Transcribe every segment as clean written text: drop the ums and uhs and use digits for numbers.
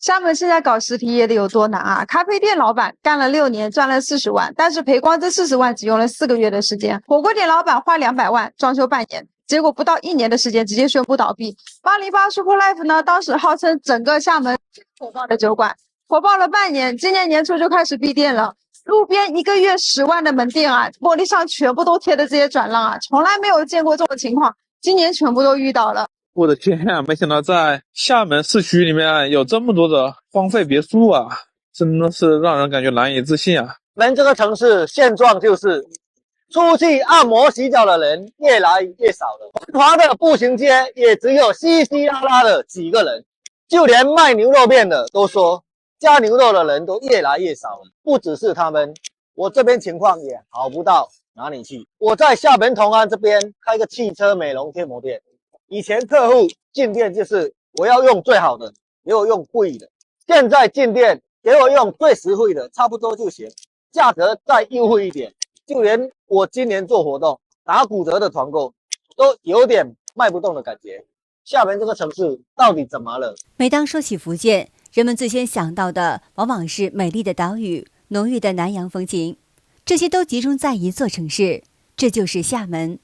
厦门现在搞实体业的有多难啊？咖啡店老板干了6年，赚了40万，但是赔光这40万只用了4个月的时间。火锅店老板花200万装修半年，结果不到1年的时间直接宣布倒闭。808 Super Life 呢，当时号称整个厦门火爆的酒馆，火爆了半年，今年年初就开始闭店了。路边1个月10万的门店啊，玻璃上全部都贴的这些转让啊，从来没有见过这种情况，今年全部都遇到了。我的天呀，没想到在厦门市区里面有这么多的荒废别墅啊，真的是让人感觉难以置信啊。厦门这个城市现状就是出去按摩洗脚的人越来越少了，繁华的步行街也只有稀稀拉拉的几个人，就连卖牛肉面的都说加牛肉的人都越来越少了。不只是他们，我这边情况也好不到哪里去。我在厦门同安这边开个汽车美容贴膜店，以前客户进店就是我要用最好的，给我用贵的，现在进店给我用最实惠的，差不多就行，价格再优惠一点。就连我今年做活动打骨折的团购都有点卖不动的感觉。厦门这个城市到底怎么了？每当说起福建，人们最先想到的往往是美丽的岛屿、浓郁的南洋风情，这些都集中在一座城市，这就是厦门，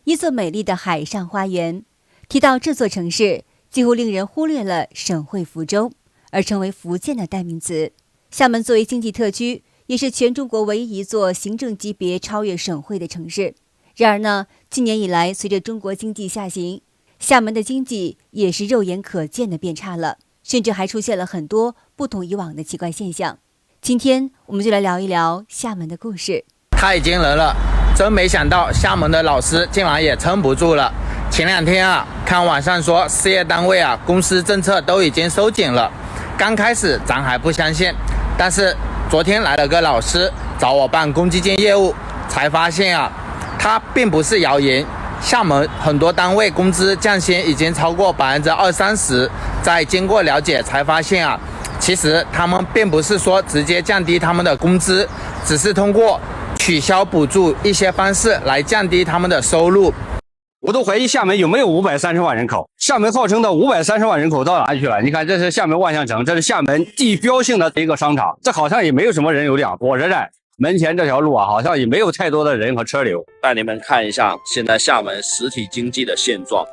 一座美丽的海上花园。提到这座城市，几乎令人忽略了省会福州，而成为福建的代名词。厦门作为经济特区，也是全中国唯一一座行政级别超越省会的城市。然而呢，近年以来，随着中国经济下行，厦门的经济也是肉眼可见的变差了，甚至还出现了很多不同以往的奇怪现象。今天我们就来聊一聊厦门的故事。太惊人了，真没想到厦门的老师竟然也撑不住了。前2天啊，看网上说事业单位啊，公司政策都已经收紧了。刚开始咱还不相信，但是昨天来了个老师找我办公积金业务，才发现啊，他并不是谣言。厦门很多单位工资降薪已经超过20-30%，再经过了解才发现啊，其实他们并不是说直接降低他们的工资，只是通过取消补助一些方式来降低他们的收入。我都怀疑厦门有没有530万人口，厦门号称的530万人口到哪里去了？你看，这是厦门万象城，这是厦门地标性的一个商场，这好像也没有什么人流量。我认为门前这条路啊，好像也没有太多的人和车流。带你们看一下现在厦门实体经济的现状。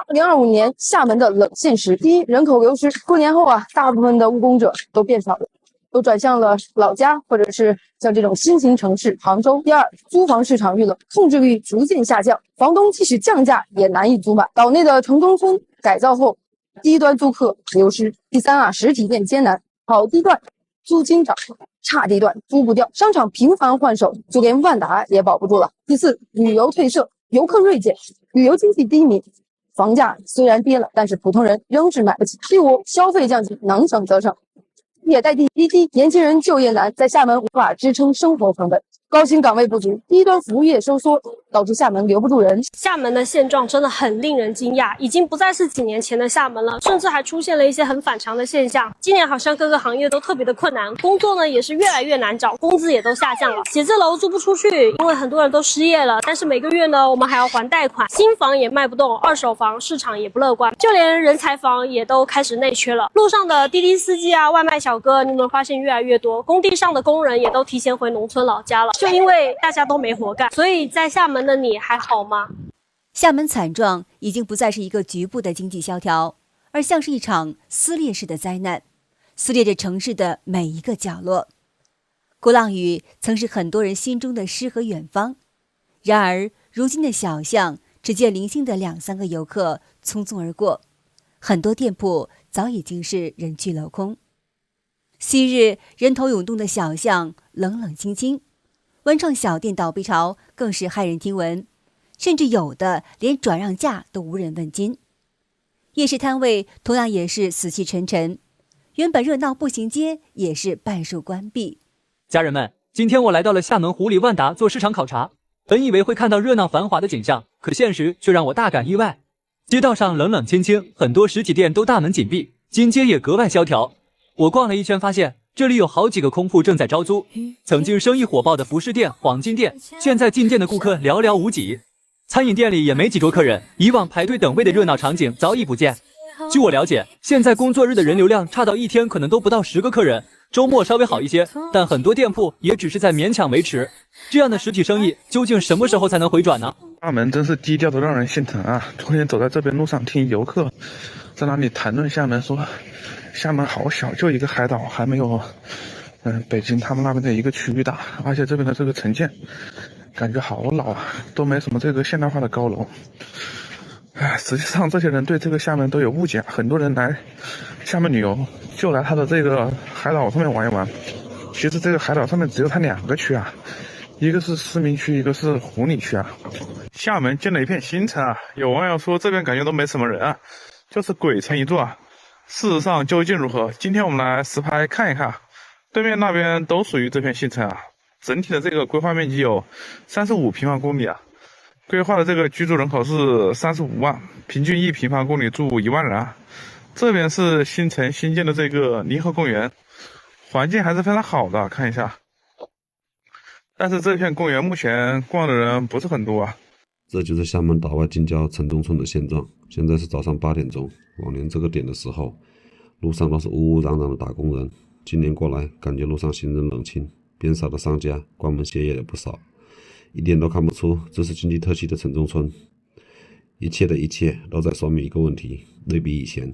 2025年厦门的冷现实：第一，人口流失。过年后啊，大部分的务工者都变少了，都转向了老家，或者是像这种新型城市杭州。第二，租房市场遇冷，控制率逐渐下降，房东即使降价也难以租满。岛内的城中村改造后，低端租客流失。第三啊，实体店艰难，好地段租金涨，差地段租不掉，商场频繁换手，就连万达也保不住了。第四，旅游退社，游客锐减，旅游经济低迷。房价虽然跌了，但是普通人仍是买不起。第五，消费降级，能省则省，也代替低低，年轻人就业难，在厦门无法支撑生活成本，高薪岗位不足，低端服务业收缩，导致厦门留不住人。厦门的现状真的很令人惊讶，已经不再是几年前的厦门了，甚至还出现了一些很反常的现象。今年好像各个行业都特别的困难，工作呢也是越来越难找，工资也都下降了，写字楼租不出去，因为很多人都失业了，但是每个月呢我们还要还贷款，新房也卖不动，二手房市场也不乐观，就连人才房也都开始内缺了。路上的滴滴司机啊，外卖小哥，你们发现越来越多，工地上的工人也都提前回农村老家了，就因为大家都没活干。所以在厦门的你还好吗？厦门惨状已经不再是一个局部的经济萧条，而像是一场撕裂式的灾难，撕裂着城市的每一个角落。鼓浪屿曾是很多人心中的诗和远方，然而如今的小巷只见零星的2-3个游客匆匆而过，很多店铺早已经是人去楼空。昔日人头涌动的小巷冷冷清清，文创小店倒闭潮更是骇人听闻。甚至有的连转让价都无人问津。夜市摊位同样也是死气沉沉，原本热闹步行街也是半数关闭。家人们，今天我来到了厦门湖里万达做市场考察，本以为会看到热闹繁华的景象，可现实却让我大感意外。街道上冷冷清清，很多实体店都大门紧闭，金街也格外萧条。我逛了一圈，发现这里有好几个空铺正在招租。曾经生意火爆的服饰店、黄金店，现在进店的顾客寥寥无几。餐饮店里也没几桌客人，以往排队等位的热闹场景早已不见。据我了解，现在工作日的人流量差到一天可能都不到10个客人，周末稍微好一些，但很多店铺也只是在勉强维持。这样的实体生意究竟什么时候才能回转呢？厦门真是低调的让人心疼啊！昨天走在这边路上，听游客在那里谈论厦门，说厦门好小，就一个海岛，还没有北京他们那边的一个区域大，而且这边的这个城建感觉好老啊，都没什么这个现代化的高楼。实际上这些人对这个厦门都有误解，很多人来厦门旅游就来他的这个海岛上面玩一玩，其实这个海岛上面只有它2个区啊，一个是市民区，一个是湖里区啊。厦门建了一片新城啊，有网友说这边感觉都没什么人啊，就是鬼城一座啊。事实上究竟如何？今天我们来实拍看一看，对面那边都属于这片新城啊。整体的这个规划面积有35平方公里啊，规划的这个居住人口是35万，平均1平方公里住1万人啊。这边是新城新建的这个离合公园，环境还是非常好的，看一下。但是这片公园目前逛的人不是很多啊。这就是厦门岛外近郊城中村的现状。现在是早上8点钟，往年这个点的时候，路上都是乌乌攘攘的打工人。今年过来，感觉路上行人冷清，边上的商家关门歇业也不少，一点都看不出这是经济特区的城中村。一切的一切都在说明一个问题：对比以前，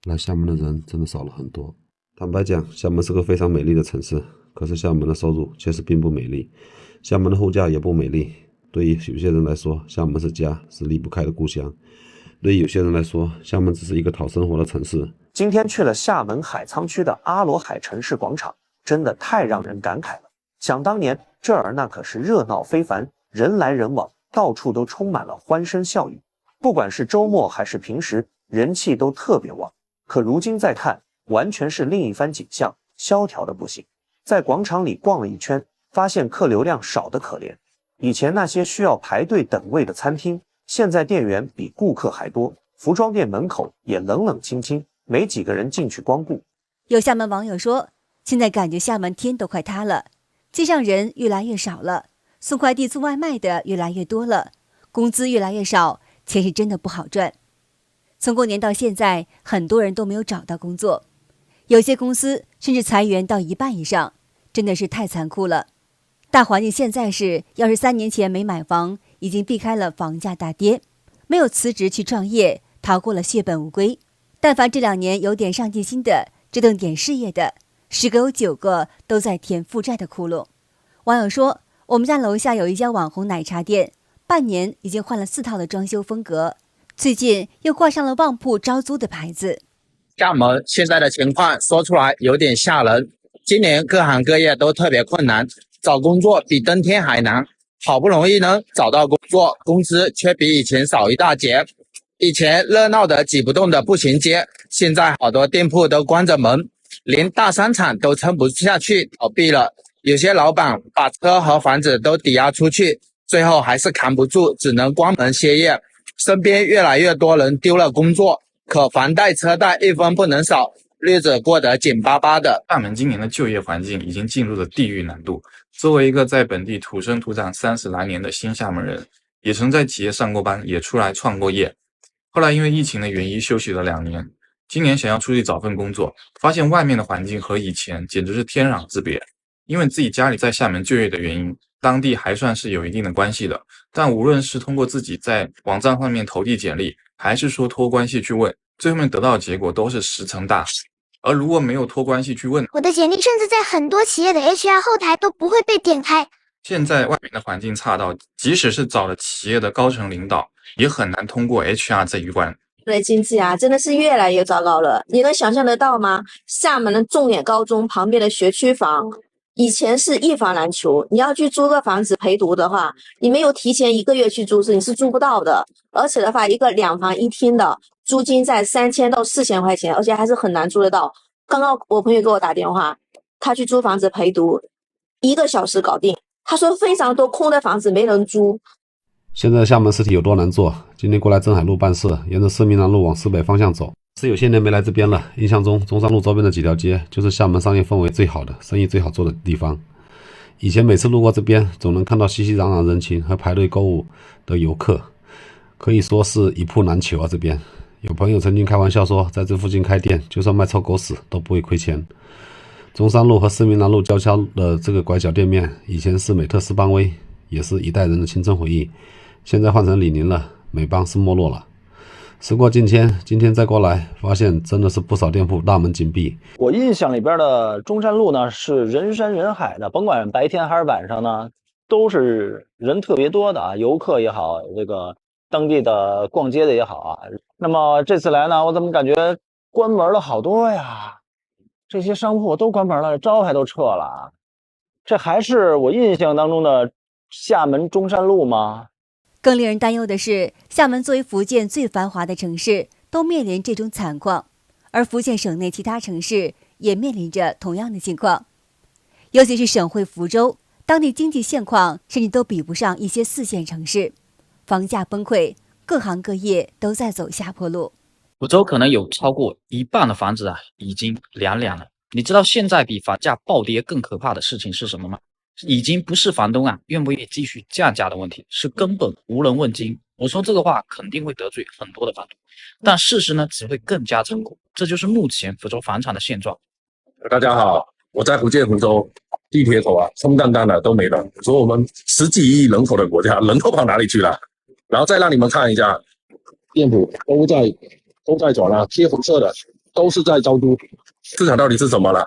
来厦门的人真的少了很多。坦白讲，厦门是个非常美丽的城市，可是厦门的收入确实并不美丽，厦门的物价也不美丽。对于有些人来说，厦门是家，是离不开的故乡；对于有些人来说，厦门只是一个讨生活的城市。今天去了厦门海沧区的阿罗海城市广场，真的太让人感慨了。想当年这儿那可是热闹非凡，人来人往，到处都充满了欢声笑语，不管是周末还是平时，人气都特别旺。可如今再看，完全是另一番景象，萧条的不行。在广场里逛了一圈，发现客流量少得可怜。以前那些需要排队等位的餐厅，现在店员比顾客还多，服装店门口也冷冷清清，没几个人进去光顾。有厦门网友说，现在感觉厦门天都快塌了，街上人越来越少了，送快递送外卖的越来越多了，工资越来越少，钱是真的不好赚。从过年到现在，很多人都没有找到工作，有些公司甚至裁员到1半以上，真的是太残酷了。大环境现在是，要是3年前没买房，已经避开了房价大跌，没有辞职去创业，逃过了血本无归。但凡这2年有点上进心的，折腾点事业的，10个有9个都在填负债的窟窿。网友说，我们家楼下有一家网红奶茶店，半年已经换了4套的装修风格，最近又挂上了旺铺招租的牌子。厦门现在的情况说出来有点吓人，今年各行各业都特别困难，找工作比登天还难，好不容易能找到工作，工资却比以前少一大截。以前热闹的挤不动的步行街，现在好多店铺都关着门，连大商场都撑不下去倒闭了。有些老板把车和房子都抵押出去，最后还是扛不住，只能关门歇业。身边越来越多人丢了工作，可房贷车贷一分不能少，日子过得紧巴巴的。厦门今年的就业环境已经进入了地狱难度。作为一个在本地土生土长30来年的新厦门人，也曾在企业上过班，也出来创过业。后来因为疫情的原因休息了2年，今年想要出去找份工作，发现外面的环境和以前简直是天壤之别。因为自己家里在厦门就业的原因，当地还算是有一定的关系的，但无论是通过自己在网站上面投递简历，还是说托关系去问，最后面得到的结果都是石沉大海。而如果没有托关系去问，我的简历甚至在很多企业的 HR 后台都不会被点开。现在外面的环境差到，即使是找了企业的高层领导，也很难通过 HR 这一关。对，经济啊，真的是越来越糟糕了。你能想象得到吗？厦门的重点高中旁边的学区房，以前是一房难求，你要去租个房子陪读的话，你没有提前1个月去租你是租不到的。而且的话，一个2房1厅的租金在3000到4000块钱，而且还是很难租得到。刚刚我朋友给我打电话，他去租房子陪读，1个小时搞定。他说非常多空的房子没人租。现在厦门实体有多难做？今天过来镇海路办事，沿着市民南路往市北方向走，是有些年没来这边了。印象中，中山路周边的几条街就是厦门商业氛围最好的、生意最好做的地方。以前每次路过这边，总能看到熙熙攘攘人群和排队购物的游客，可以说是一铺难求啊。这边有朋友曾经开玩笑说，在这附近开店，就算卖臭狗屎都不会亏钱。中山路和市民南路交叉的这个拐角店面，以前是美特斯邦威，也是一代人的青春回忆。现在换成李宁了，美邦是没落了。时过境迁，今天再过来，发现真的是不少店铺大门紧闭。我印象里边的中山路呢，是人山人海的，甭管白天还是晚上呢，都是人特别多的啊，游客也好，这个当地的逛街的也好啊。那么这次来呢，我怎么感觉关门了好多呀？这些商铺都关门了，招牌都撤了，这还是我印象当中的厦门中山路吗？更令人担忧的是，厦门作为福建最繁华的城市，都面临这种惨况，而福建省内其他城市也面临着同样的情况。尤其是省会福州，当地经济现况甚至都比不上一些4线城市，房价崩溃，各行各业都在走下坡路。福州可能有超过1半的房子啊，已经凉了。你知道现在比房价暴跌更可怕的事情是什么吗？已经不是房东啊愿不愿意继续降价的问题，是根本无人问津。我说这个话肯定会得罪很多的房东，但事实呢只会更加残酷，这就是目前福州房产的现状。大家好，我在福建福州，地铁口啊空荡荡的都没人。说我们10几亿人口的国家，人都跑哪里去了？然后再让你们看一下，店铺都在转了，贴红色的都是在招租，市场到底是怎么了？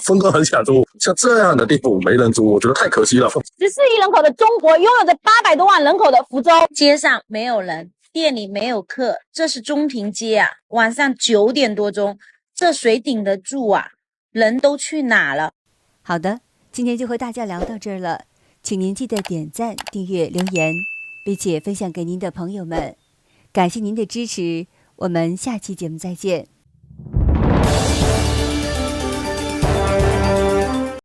峰哥很想租，像这样的地铺没人租，我觉得太可惜了。14亿人口的中国，拥有着800多万人口的福州，街上没有人，店里没有客，这是中庭街啊！晚上9点多钟，这谁顶得住啊？人都去哪了？好的，今天就和大家聊到这儿了，请您记得点赞、订阅、留言，并且分享给您的朋友们。感谢您的支持，我们下期节目再见。